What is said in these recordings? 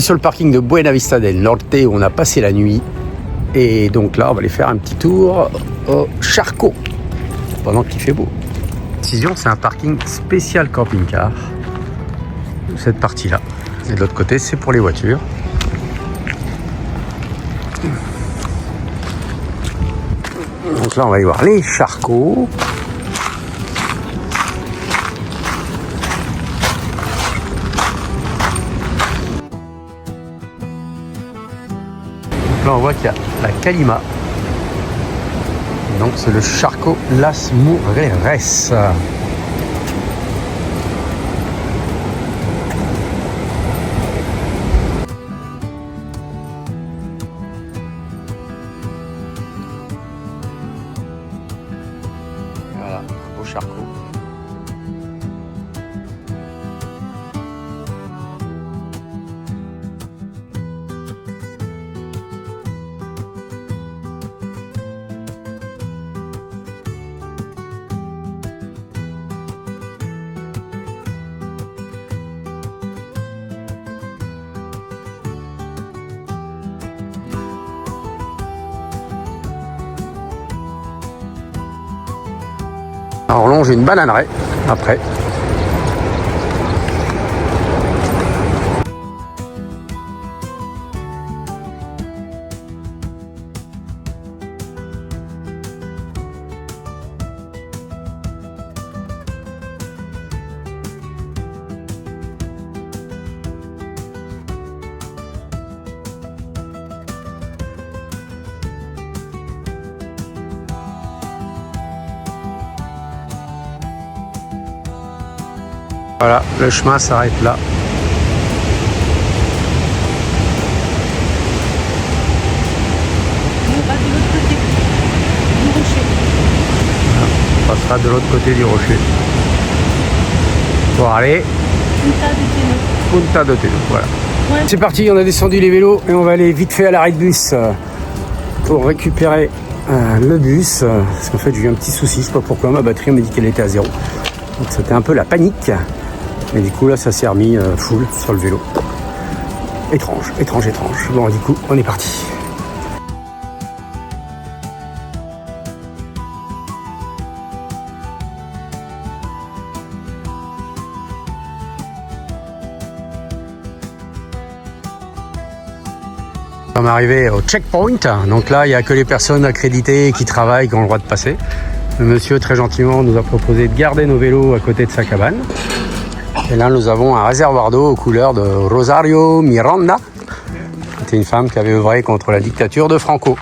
Sur le parking de Buena Vista del Norte où on a passé la nuit. Et donc là, on va aller faire un petit tour au Charco pendant qu'il fait beau. Décision, c'est un parking spécial camping-car. Cette partie-là. Et de l'autre côté, c'est pour les voitures. Donc là, on va aller voir les Charcots. Là, on voit qu'il y a la Calima. Donc, c'est le Charco Las Mujeres. Voilà, un beau Charco. Alors, on longe une bananeraie après. Voilà, le chemin s'arrête là. On va de l'autre côté du rocher. On passera de l'autre côté du rocher. Pour aller Punta de Teno. Punta de Teno, voilà. Ouais. C'est parti, on a descendu les vélos et on va aller vite fait à l'arrêt de bus pour récupérer le bus. Parce qu'en fait, j'ai eu un petit souci, je sais pas pourquoi, ma batterie m'a dit qu'elle était à 0. Donc c'était un peu la panique. Mais du coup, là, ça s'est remis full sur le vélo. Étrange, étrange, étrange. Bon, du coup, on est parti. On est arrivé au checkpoint. Donc là, il n'y a que les personnes accréditées qui travaillent qui ont le droit de passer. Le monsieur, très gentiment, nous a proposé de garder nos vélos à côté de sa cabane. Et là, nous avons un réservoir d'eau aux couleurs de Rosario Miranda. C'était une femme qui avait œuvré contre la dictature de Franco.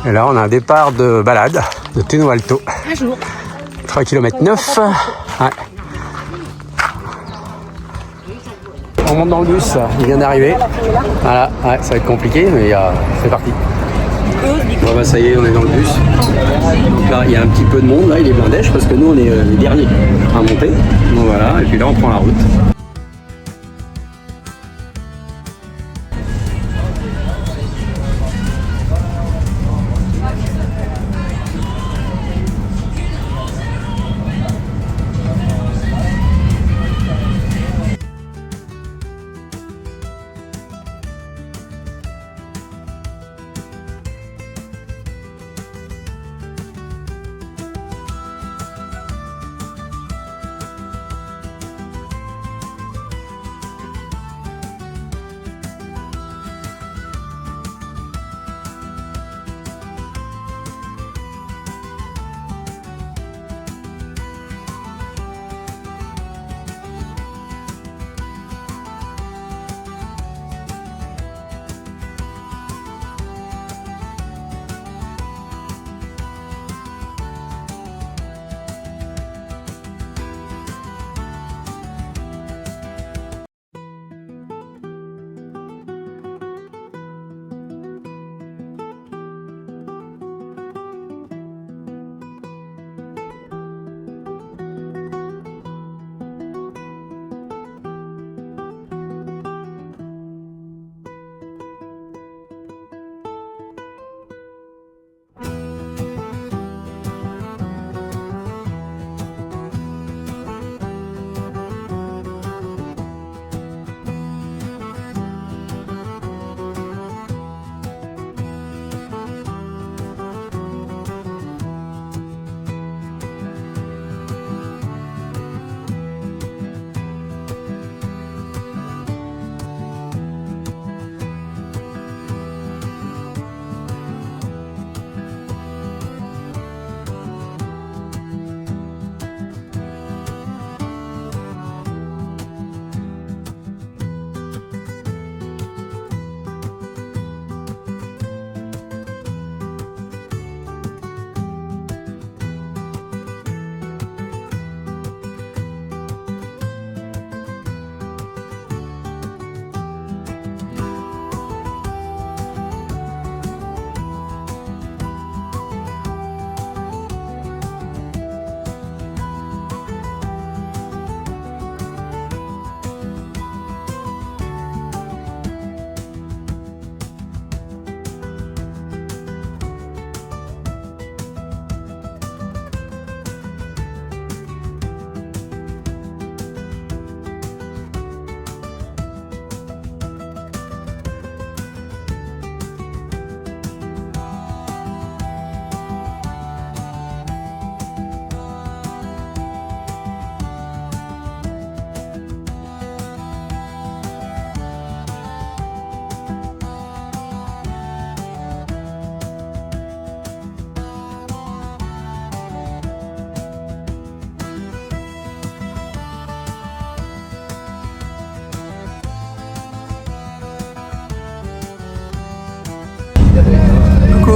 Et là, on a un départ de balade de Teno Alto. Un jour. 3 km 9. Ouais. On monte dans le bus, il vient d'arriver. Voilà, ouais, ça va être compliqué, mais c'est parti. Bon, bah, ça y est, on est dans le bus. Donc là, il y a un petit peu de monde, là, il est blindé, parce que nous, on est les derniers à monter. Donc voilà, et puis là, on prend la route.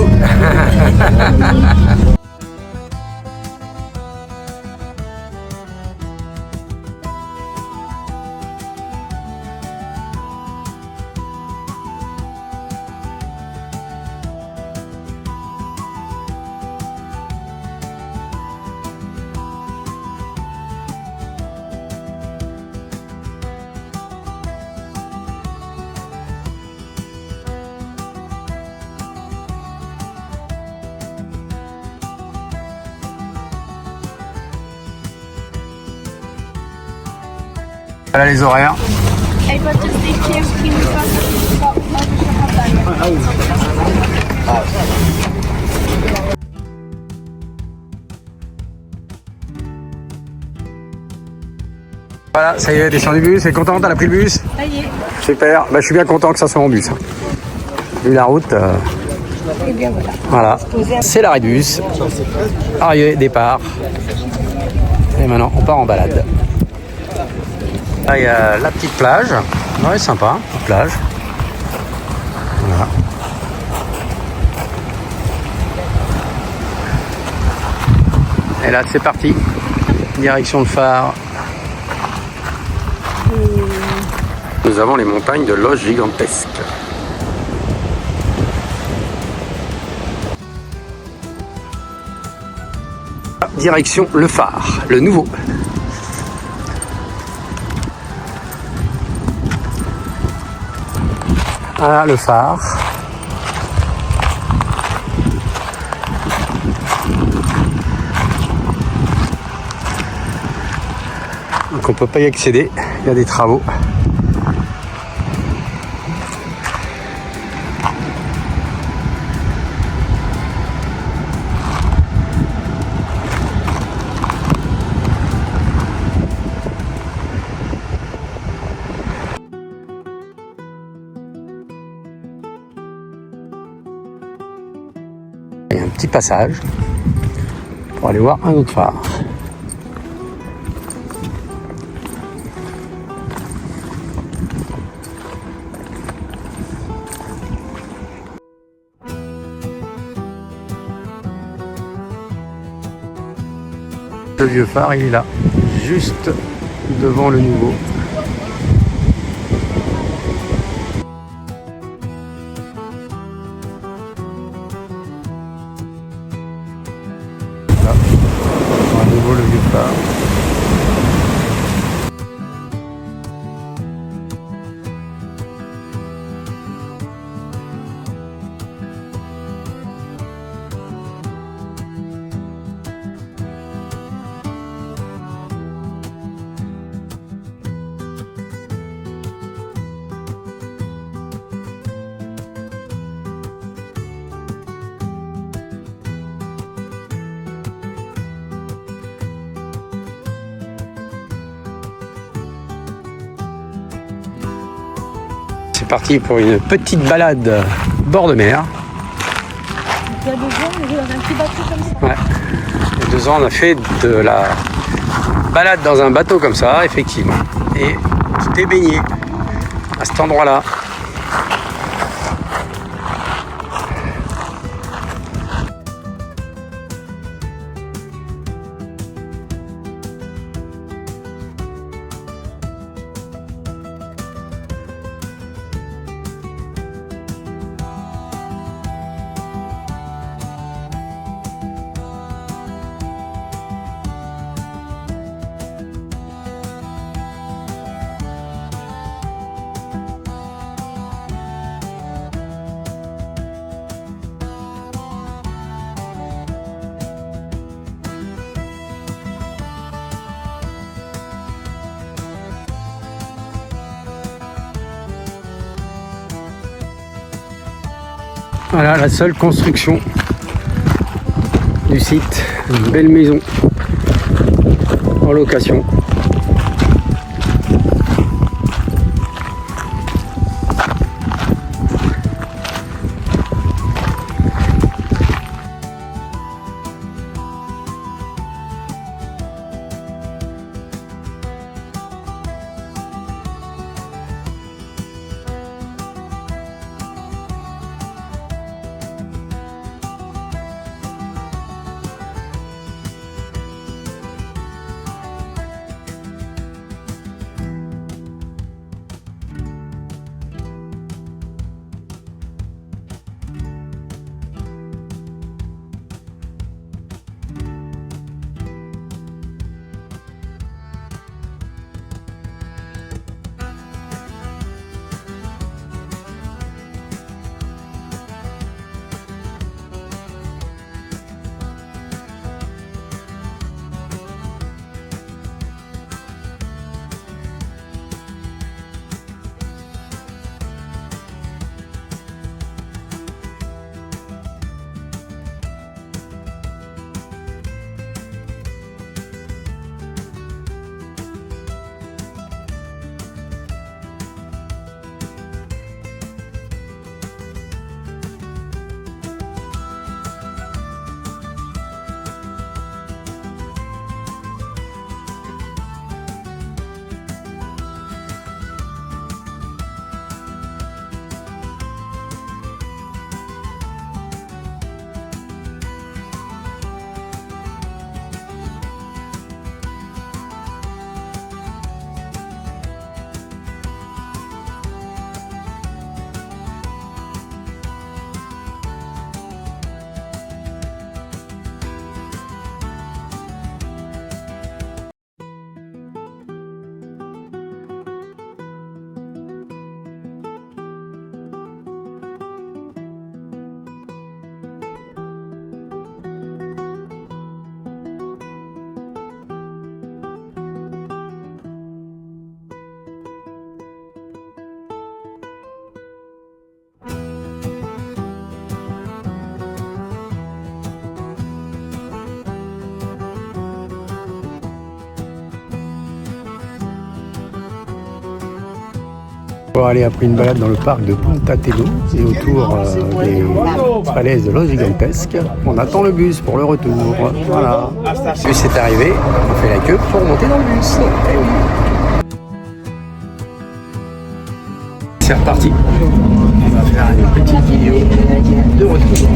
Bisous. Voilà les horaires. Ej, patrzcie z tej ścieżki, Voilà, ça y est, descend du bus, c'est contente, elle a pris le bus? Ça y est. Super, bah, je suis bien content que ça soit en bus. Vu la route, Et bien voilà. voilà, c'est l'arrêt de bus. Arrivée, départ. Et maintenant, on part en balade. Là, il y a la petite plage. Ouais, sympa, petite plage. Voilà. Et là, c'est parti. Direction le phare. Nous avons les montagnes de Los Gigantesques. Direction le phare, le nouveau. Voilà le phare. Donc on peut pas y accéder, il y a des travaux. Il y a un petit passage pour aller voir un autre phare. Le vieux phare, il est là, juste devant le nouveau. Là, à nouveau le vieux phare. C'est parti pour une petite balade bord de mer. Il y a 2 ans, on est dans un petit bateau comme ça. Ouais. Il y a 2 ans, on a fait de la balade dans un bateau comme ça, effectivement. Et tu t'es baigné à cet endroit-là. Voilà la seule construction du site, une belle maison en location. encore aller après une balade dans le parc de Punta Telo et autour des falaises de Los Gigantesques. On attend le bus pour le retour. Voilà. Le bus est arrivé, on fait la queue pour monter dans le bus. Eh oui. C'est reparti. On va faire une petite vidéo de retour.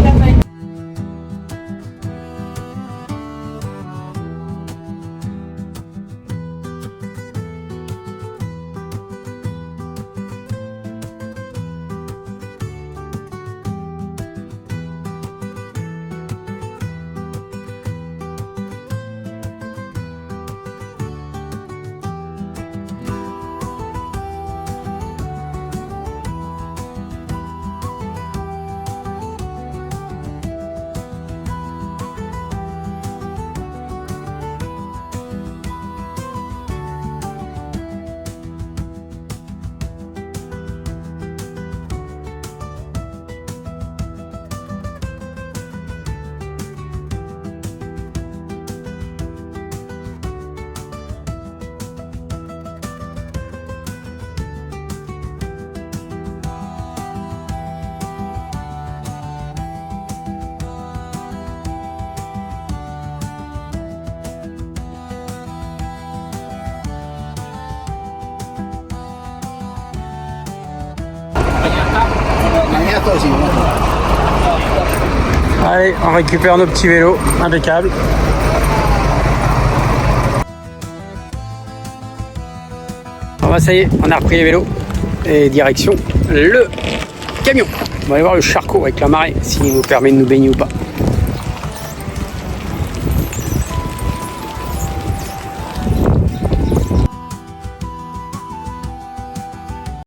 Allez, on récupère nos petits vélos, impeccable. Bon bah ça y est, on a repris les vélos et direction le camion. On va aller voir le charcot avec la marée, s'il nous permet de nous baigner ou pas.